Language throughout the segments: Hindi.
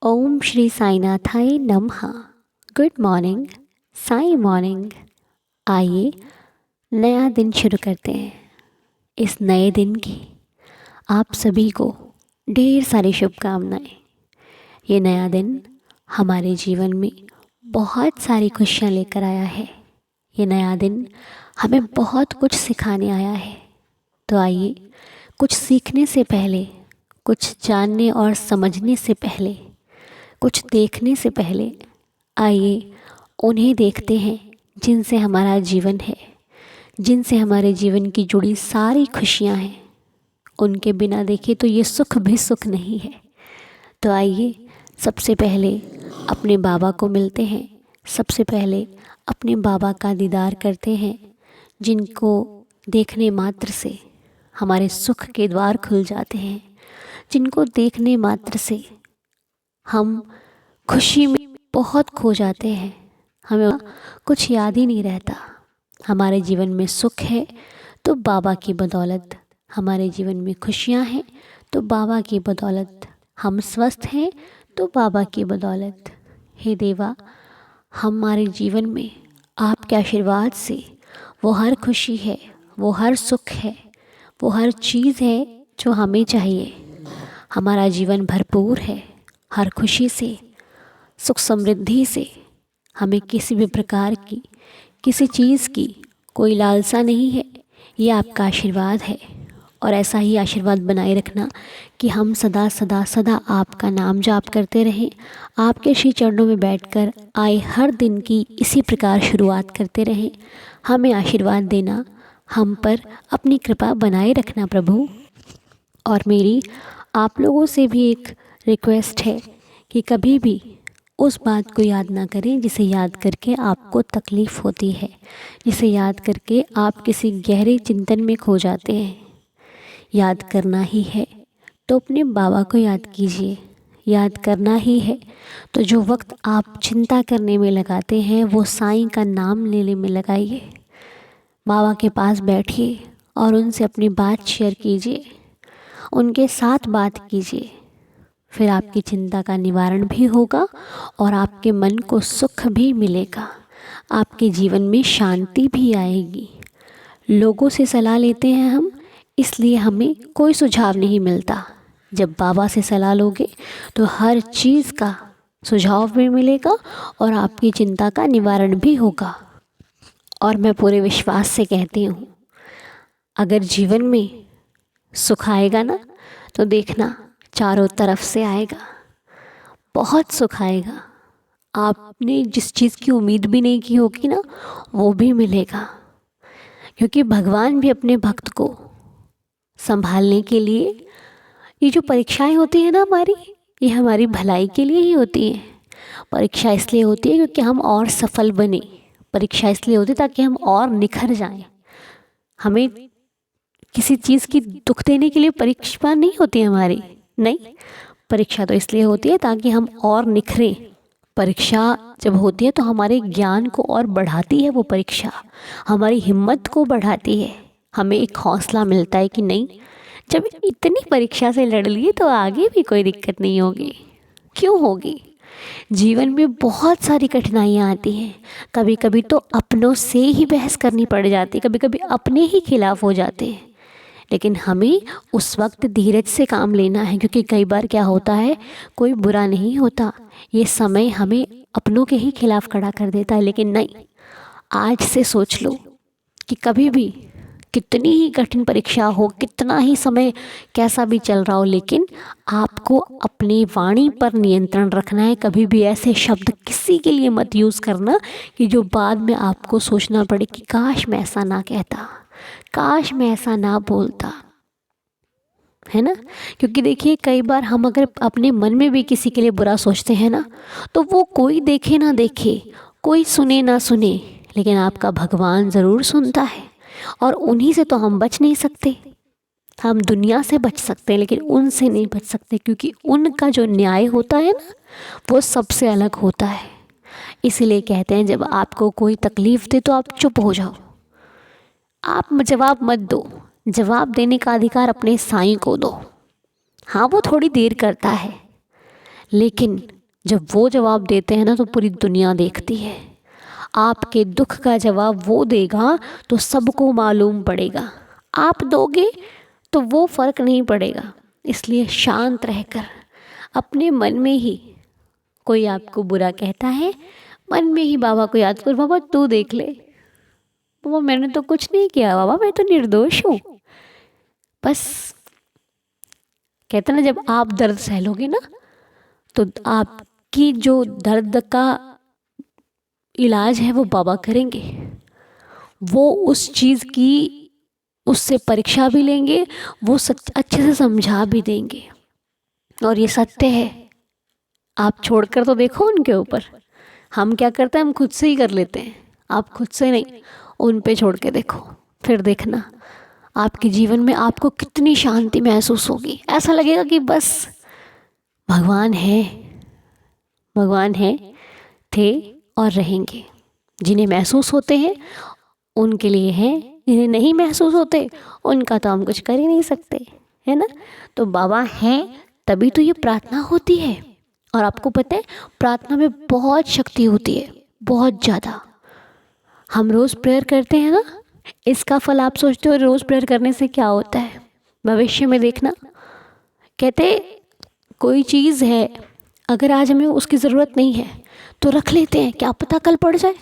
ओम श्री साईनाथाय नमः। Good morning, Sai morning. आइए नया दिन शुरू करते हैं। इस नए दिन की आप सभी को ढेर सारी शुभकामनाएं। ये नया दिन हमारे जीवन में बहुत सारी खुशियाँ लेकर आया है। ये नया दिन हमें बहुत कुछ सिखाने आया है। तो आइए कुछ सीखने से पहले, कुछ जानने और समझने से पहले, कुछ देखने से पहले आइए उन्हें देखते हैं जिनसे हमारा जीवन है, जिनसे हमारे जीवन की जुड़ी सारी खुशियाँ हैं। उनके बिना देखे तो ये सुख भी सुख नहीं है। तो आइए सबसे पहले अपने बाबा को मिलते हैं। सबसे पहले अपने बाबा का दीदार करते हैं, जिनको देखने मात्र से हमारे सुख के द्वार खुल जाते हैं, जिनको देखने मात्र से हम खुशी में बहुत खो जाते हैं। हमें कुछ याद ही नहीं रहता। हमारे जीवन में सुख है तो बाबा की बदौलत, हमारे जीवन में खुशियाँ हैं तो बाबा की बदौलत, हम स्वस्थ हैं तो बाबा की बदौलत। हे देवा, हमारे जीवन में आपके आशीर्वाद से वो हर खुशी है, वो हर सुख है, वो हर चीज़ है जो हमें चाहिए। हमारा जीवन भरपूर है हर खुशी से, सुख समृद्धि से। हमें किसी भी प्रकार की, किसी चीज़ की कोई लालसा नहीं है। ये आपका आशीर्वाद है और ऐसा ही आशीर्वाद बनाए रखना कि हम सदा सदा सदा आपका नाम जाप करते रहें। आपके श्री चरणों में बैठकर आए हर दिन की इसी प्रकार शुरुआत करते रहें। हमें आशीर्वाद देना, हम पर अपनी कृपा बनाए रखना प्रभु। और मेरी आप लोगों से भी एक रिक्वेस्ट है कि कभी भी उस बात को याद ना करें जिसे याद करके आपको तकलीफ़ होती है, जिसे याद करके आप किसी गहरे चिंतन में खो जाते हैं। याद करना ही है तो अपने बाबा को याद कीजिए। याद करना ही है तो जो वक्त आप चिंता करने में लगाते हैं वो साईं का नाम लेने में लगाइए। बाबा के पास बैठिए और उनसे अपनी बात शेयर कीजिए, उनके साथ बात कीजिए। फिर आपकी चिंता का निवारण भी होगा और आपके मन को सुख भी मिलेगा। आपके जीवन में शांति भी आएगी। लोगों से सलाह लेते हैं हम, इसलिए हमें कोई सुझाव नहीं मिलता। जब बाबा से सलाह लोगे तो हर चीज़ का सुझाव भी मिलेगा और आपकी चिंता का निवारण भी होगा। और मैं पूरे विश्वास से कहती हूँ, अगर जीवन में सुख आएगा ना तो देखना चारों तरफ से आएगा, बहुत सुख आएगा। आपने जिस चीज़ की उम्मीद भी नहीं की होगी ना वो भी मिलेगा। क्योंकि भगवान भी अपने भक्त को संभालने के लिए, ये जो परीक्षाएं होती हैं ना हमारी, ये हमारी भलाई के लिए ही होती हैं। परीक्षा इसलिए होती है क्योंकि हम और सफल बने। परीक्षा इसलिए होती है ताकि हम और निखर जाएं। हमें किसी चीज़ की दुख देने के लिए परीक्षा नहीं होती हमारी, नहीं। परीक्षा तो इसलिए होती है ताकि हम और निखरें। परीक्षा जब होती है तो हमारे ज्ञान को और बढ़ाती है। वो परीक्षा हमारी हिम्मत को बढ़ाती है। हमें एक हौसला मिलता है कि नहीं, जब इतनी परीक्षा से लड़ लिए तो आगे भी कोई दिक्कत नहीं होगी। क्यों होगी? जीवन में बहुत सारी कठिनाइयाँ आती हैं। कभी कभी तो अपनों से ही बहस करनी पड़ जाती है, कभी कभी अपने ही खिलाफ हो जाते हैं। लेकिन हमें उस वक्त धीरज से काम लेना है, क्योंकि कई बार क्या होता है, कोई बुरा नहीं होता, ये समय हमें अपनों के ही खिलाफ खड़ा कर देता है। लेकिन नहीं, आज से सोच लो कि कभी भी कितनी ही कठिन परीक्षा हो, कितना ही समय कैसा भी चल रहा हो, लेकिन आपको अपनी वाणी पर नियंत्रण रखना है। कभी भी ऐसे शब्द किसी के लिए मत यूज़ करना कि जो बाद में आपको सोचना पड़े कि काश मैं ऐसा ना कहता, काश मैं ऐसा ना बोलता, है ना। क्योंकि देखिए, कई बार हम अगर अपने मन में भी किसी के लिए बुरा सोचते हैं ना, तो वो कोई देखे ना देखे, कोई सुने ना सुने, लेकिन आपका भगवान ज़रूर सुनता है। और उन्हीं से तो हम बच नहीं सकते। हम दुनिया से बच सकते हैं लेकिन उनसे नहीं बच सकते, क्योंकि उनका जो न्याय होता है ना वो सबसे अलग होता है। इसीलिए कहते हैं, जब आपको कोई तकलीफ़ दे तो आप चुप हो जाओ, आप जवाब मत दो। जवाब देने का अधिकार अपने साईं को दो। हाँ, वो थोड़ी देर करता है लेकिन जब वो जवाब देते हैं ना तो पूरी दुनिया देखती है। आपके दुख का जवाब वो देगा तो सबको मालूम पड़ेगा, आप दोगे तो वो फ़र्क नहीं पड़ेगा। इसलिए शांत रहकर अपने मन में ही, कोई आपको बुरा कहता है, मन में ही बाबा को याद कर, बाबा तू देख ले, बाबा मैंने तो कुछ नहीं किया, बाबा मैं तो निर्दोष हूँ। बस कहते ना, जब आप दर्द सह लोगे ना तो आपकी जो दर्द का इलाज है वो बाबा करेंगे। वो उस चीज़ की उससे परीक्षा भी लेंगे, वो अच्छे से समझा भी देंगे। और ये सत्य है, आप छोड़कर तो देखो उनके ऊपर। हम क्या करते हैं, हम खुद से ही कर लेते हैं। आप खुद से नहीं, उन पे छोड़ के देखो, फिर देखना आपके जीवन में आपको कितनी शांति महसूस होगी। ऐसा लगेगा कि बस भगवान है, भगवान है, थे और रहेंगे। जिन्हें महसूस होते हैं उनके लिए हैं, जिन्हें नहीं महसूस होते उनका तो हम कुछ कर ही नहीं सकते, है ना। तो बाबा हैं तभी तो ये प्रार्थना होती है। और आपको पता है प्रार्थना में बहुत शक्ति होती है, बहुत ज़्यादा। हम रोज़ प्रेयर करते हैं ना, इसका फल आप सोचते हो रोज़ प्रेयर करने से क्या होता है भविष्य में देखना। कहते कोई चीज़ है, अगर आज हमें उसकी ज़रूरत नहीं है तो रख लेते हैं, क्या पता कल पड़ जाए।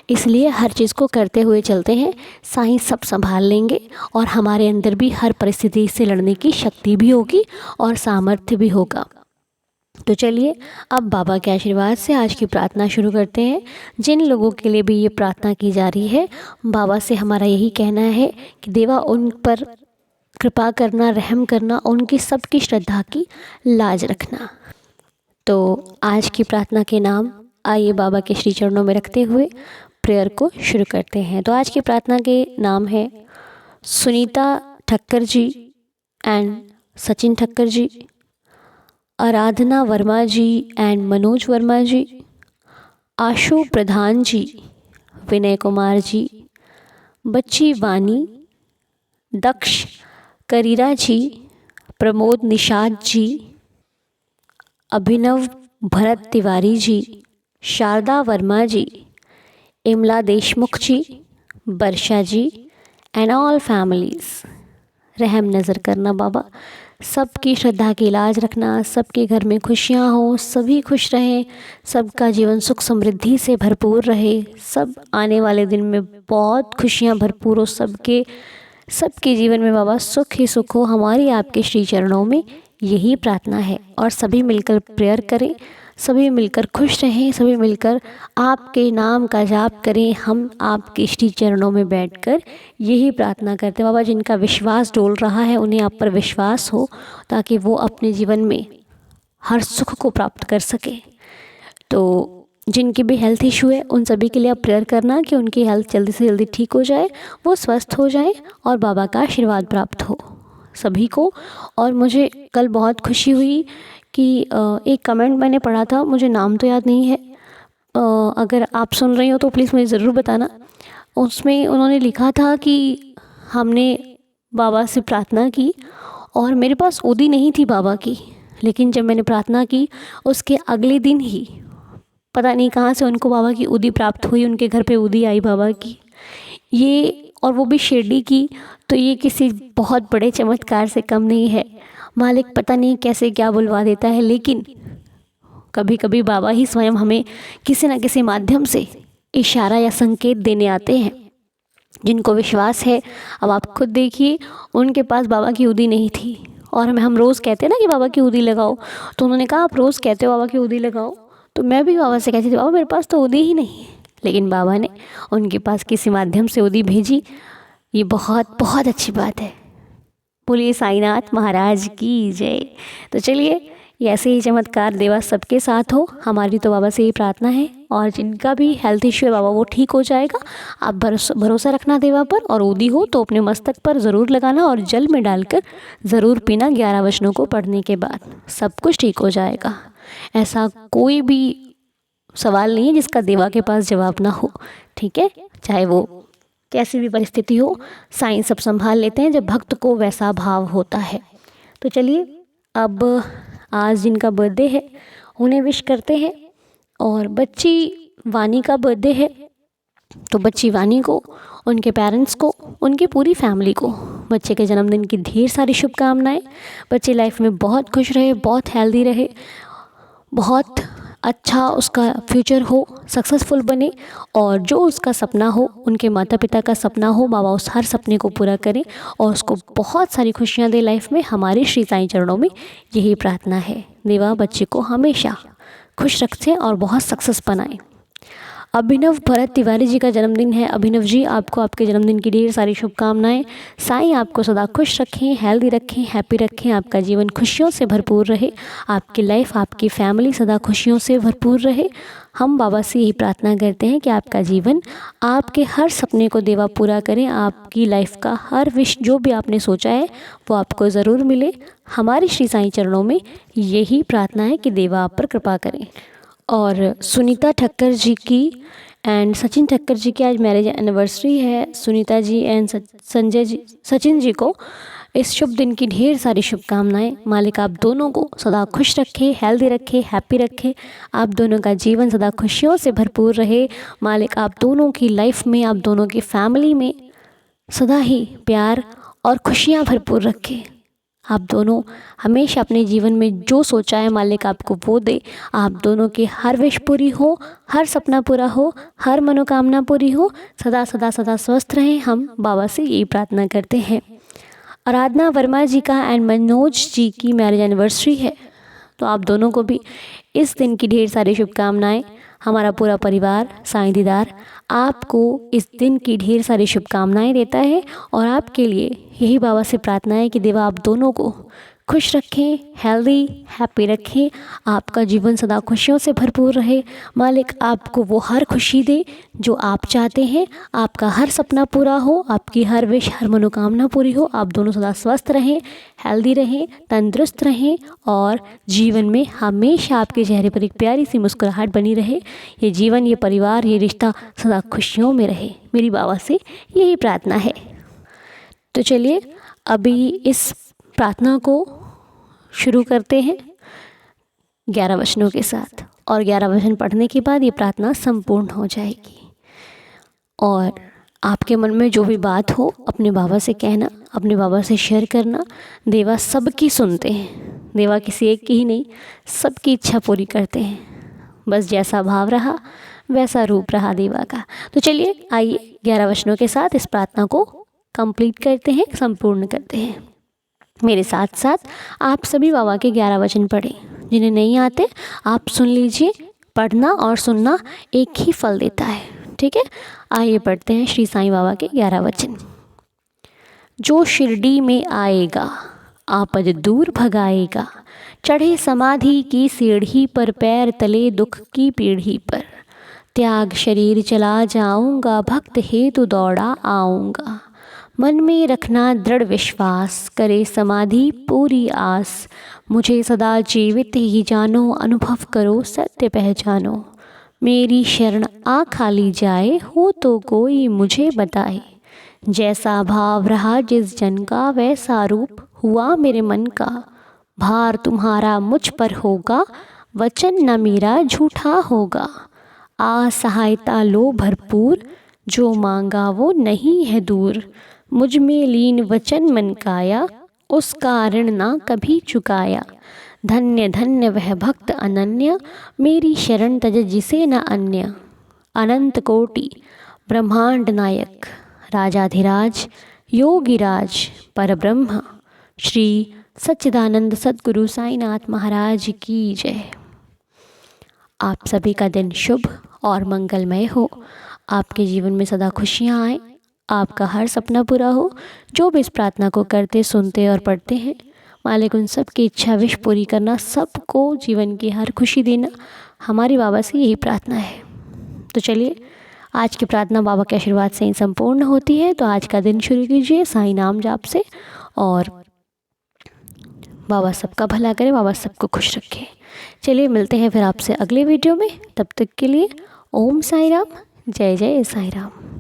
इसलिए हर चीज़ को करते हुए चलते हैं, साईं सब संभाल लेंगे और हमारे अंदर भी हर परिस्थिति से लड़ने की शक्ति भी होगी और सामर्थ्य भी होगा। तो चलिए अब बाबा के आशीर्वाद से आज की प्रार्थना शुरू करते हैं। जिन लोगों के लिए भी ये प्रार्थना की जा रही है, बाबा से हमारा यही कहना है कि देवा उन पर कृपा करना, रहम करना, उनकी सबकी श्रद्धा की लाज रखना। तो आज की प्रार्थना के नाम आइए बाबा के श्री चरणों में रखते हुए प्रेयर को शुरू करते हैं। तो आज की प्रार्थना के नाम है सुनीता ठक्कर जी एंड सचिन ठक्कर जी, आराधना वर्मा जी एंड मनोज वर्मा जी, आशु प्रधान जी, विनय कुमार जी, बच्ची Vani, Daksh Karira ji, Pramod Nishad ji, Abhinav Bharat Tiwari ji, Sharda Verma ji, Imla Deshmukh ji, Varsha ji and all families. रहम नज़र करना बाबा, सबकी श्रद्धा की लाज रखना, सबके घर में खुशियाँ हो, सभी खुश रहें, सबका जीवन सुख समृद्धि से भरपूर रहे, सब आने वाले दिन में बहुत खुशियाँ भरपूर हो, सबके जीवन में बाबा सुख ही सुख हो। हमारी आपके श्री चरणों में यही प्रार्थना है और सभी मिलकर प्रेयर करें, सभी मिलकर खुश रहें, सभी मिलकर आपके नाम का जाप करें। हम आपके श्री चरणों में बैठकर यही प्रार्थना करते हैं बाबा। जिनका विश्वास डोल रहा है उन्हें आप पर विश्वास हो, ताकि वो अपने जीवन में हर सुख को प्राप्त कर सके। तो जिनकी भी हेल्थ इशू है उन सभी के लिए आप प्रेयर करना कि उनकी हेल्थ जल्दी से जल्दी ठीक हो जाए, वो स्वस्थ हो जाए और बाबा का आशीर्वाद प्राप्त हो सभी को। और मुझे कल बहुत खुशी हुई कि एक कमेंट मैंने पढ़ा था, मुझे नाम तो याद नहीं है, अगर आप सुन रही हो तो प्लीज़ मुझे ज़रूर बताना। उसमें उन्होंने लिखा था कि हमने बाबा से प्रार्थना की और मेरे पास उदी नहीं थी बाबा की, लेकिन जब मैंने प्रार्थना की उसके अगले दिन ही पता नहीं कहाँ से उनको बाबा की उदी प्राप्त हुई, उनके घर पे उदी आई बाबा की, ये और वो भी शिरडी की। तो ये किसी बहुत बड़े चमत्कार से कम नहीं है। मालिक पता नहीं कैसे क्या बुलवा देता है, लेकिन कभी कभी बाबा ही स्वयं हमें किसी न किसी माध्यम से इशारा या संकेत देने आते हैं। जिनको विश्वास है, अब आप खुद देखिए, उनके पास बाबा की उदी नहीं थी और हम रोज़ कहते हैं ना कि बाबा की उदी लगाओ, तो उन्होंने कहा आप रोज़ कहते हो बाबा की उदी लगाओ, तो मैं भी बाबा से कहती थी बाबा मेरे पास तो उदी ही नहीं है, लेकिन बाबा ने उनके पास किसी माध्यम से उदी भेजी। ये बहुत बहुत अच्छी बात है। बोलिए साईनाथ महाराज की जय। तो चलिए ऐसे ही चमत्कार देवा सबके साथ हो, हमारी तो बाबा से ही प्रार्थना है। और जिनका भी हेल्थ इश्यू है बाबा वो ठीक हो जाएगा। आप भरोसा रखना देवा पर, और उदी हो तो अपने मस्तक पर ज़रूर लगाना और जल में डालकर ज़रूर पीना 11 वचनों को पढ़ने के बाद, सब कुछ ठीक हो जाएगा। ऐसा कोई भी सवाल नहीं है जिसका देवा के पास जवाब ना हो, ठीक है, चाहे वो कैसी भी परिस्थिति हो, साईं सब संभाल लेते हैं जब भक्त को वैसा भाव होता है। तो चलिए अब आज जिनका बर्थडे है उन्हें विश करते हैं। और बच्ची वानी का बर्थडे है, तो बच्ची वानी को, उनके पेरेंट्स को, उनकी पूरी फैमिली को बच्चे के जन्मदिन की ढेर सारी शुभकामनाएं। बच्चे लाइफ में बहुत खुश रहे, बहुत हेल्दी रहे, बहुत अच्छा उसका फ्यूचर हो, सक्सेसफुल बने, और जो उसका सपना हो, उनके माता पिता का सपना हो, बाबा उस हर सपने को पूरा करें और उसको बहुत सारी खुशियां दे लाइफ में। हमारे श्री साईं चरणों में यही प्रार्थना है। देवा बच्चे को हमेशा खुश रखें और बहुत सक्सेस बनाएं। अभिनव भरत तिवारी जी का जन्मदिन है। अभिनव जी, आपको आपके जन्मदिन की ढेर सारी शुभकामनाएं। साईं आपको सदा खुश रखें, हेल्दी रखें, हैप्पी रखें, आपका जीवन खुशियों से भरपूर रहे, आपकी लाइफ, आपकी फैमिली सदा खुशियों से भरपूर रहे। हम बाबा से यही प्रार्थना करते हैं कि आपका जीवन, आपके हर सपने को देवा पूरा करें, आपकी लाइफ का हर विश जो भी आपने सोचा है वो आपको ज़रूर मिले। हमारे श्री साईं चरणों में यही प्रार्थना है कि देवा आप पर कृपा करें। और सुनीता ठक्कर जी की एंड सचिन ठक्कर जी की आज मैरिज एनिवर्सरी है। सुनीता जी एंड सचिन जी को इस शुभ दिन की ढेर सारी शुभकामनाएं। मालिक आप दोनों को सदा खुश रखे, हेल्दी रखे, हैप्पी रखे, आप दोनों का जीवन सदा खुशियों से भरपूर रहे। मालिक आप दोनों की लाइफ में, आप दोनों की फैमिली में सदा ही प्यार और खुशियाँ भरपूर रखे। आप दोनों हमेशा अपने जीवन में जो सोचा है मालिक आपको वो दे। आप दोनों की हर विश पूरी हो, हर सपना पूरा हो, हर मनोकामना पूरी हो, सदा सदा सदा स्वस्थ रहें। हम बाबा से यही प्रार्थना करते हैं। आराधना वर्मा जी का एंड मनोज जी की मैरिज एनिवर्सरी है, तो आप दोनों को भी इस दिन की ढेर सारी शुभकामनाएं। हमारा पूरा परिवार साईं दीदार आपको इस दिन की ढेर सारी शुभकामनाएं देता है और आपके लिए यही बाबा से प्रार्थना है कि देवा आप दोनों को खुश रखें, हेल्दी हैप्पी रखें, आपका जीवन सदा खुशियों से भरपूर रहे। मालिक आपको वो हर खुशी दे जो आप चाहते हैं, आपका हर सपना पूरा हो, आपकी हर विश, हर मनोकामना पूरी हो। आप दोनों सदा स्वस्थ रहें, हेल्दी रहें, तंदुरुस्त रहें और जीवन में हमेशा आपके चेहरे पर एक प्यारी सी मुस्कुराहट बनी रहे। ये जीवन, ये परिवार, ये रिश्ता सदा खुशियों में रहे। मेरी बाबा से यही प्रार्थना है। तो चलिए अभी इस प्रार्थना को शुरू करते हैं 11 वचनों के साथ, और 11 वचन पढ़ने के बाद ये प्रार्थना संपूर्ण हो जाएगी। और आपके मन में जो भी बात हो अपने बाबा से कहना, अपने बाबा से शेयर करना। देवा सबकी सुनते हैं, देवा किसी एक की ही नहीं, सबकी इच्छा पूरी करते हैं। बस जैसा भाव रहा वैसा रूप रहा देवा का। तो चलिए आइए 11 वचनों के साथ इस प्रार्थना को कंप्लीट करते हैं, संपूर्ण करते हैं। मेरे साथ साथ आप सभी बाबा के 11 वचन पढ़ें। जिन्हें नहीं आते आप सुन लीजिए। पढ़ना और सुनना एक ही फल देता है, ठीक है। आइए पढ़ते हैं श्री साईं बाबा के 11 वचन। जो शिरडी में आएगा आपद दूर भगाएगा, चढ़े समाधि की सीढ़ी पर, पैर तले दुख की पीढ़ी पर, त्याग शरीर चला जाऊंगा, भक्त हेतु दौड़ा आऊंगा। मन में रखना दृढ़ विश्वास, करे समाधि पूरी आस, मुझे सदा जीवित ही जानो, अनुभव करो सत्य पहचानो। मेरी शरण आ खाली जाए, हो तो कोई मुझे बताए, जैसा भाव रहा जिस जन का, वैसा रूप हुआ मेरे मन का। भार तुम्हारा मुझ पर होगा, वचन न मेरा झूठा होगा। आ सहायता लो भरपूर, जो मांगा वो नहीं है दूर। मुझ में लीन वचन मन काया, उसका ऋण ना कभी चुकाया। धन्य धन्य वह भक्त अनन्य, मेरी शरण तज जिसे न अन्य। अनंत कोटि ब्रह्मांड नायक, राजाधिराज योगिराज परब्रह्म, श्री सच्चिदानंद सद्गुरु साईनाथ महाराज की जय। आप सभी का दिन शुभ और मंगलमय हो। आपके जीवन में सदा खुशियाँ आए, आपका हर सपना पूरा हो। जो भी इस प्रार्थना को करते, सुनते और पढ़ते हैं, मालिक उन सब की इच्छा विश पूरी करना, सबको जीवन की हर खुशी देना, हमारी बाबा से यही प्रार्थना है। तो चलिए आज की प्रार्थना बाबा के आशीर्वाद से ही संपूर्ण होती है। तो आज का दिन शुरू कीजिए साईं नाम जाप से, और बाबा सबका भला करे, बाबा सबको खुश रखे। चलिए मिलते हैं फिर आपसे अगले वीडियो में। तब तक के लिए ओम साई राम, जय जय साई राम।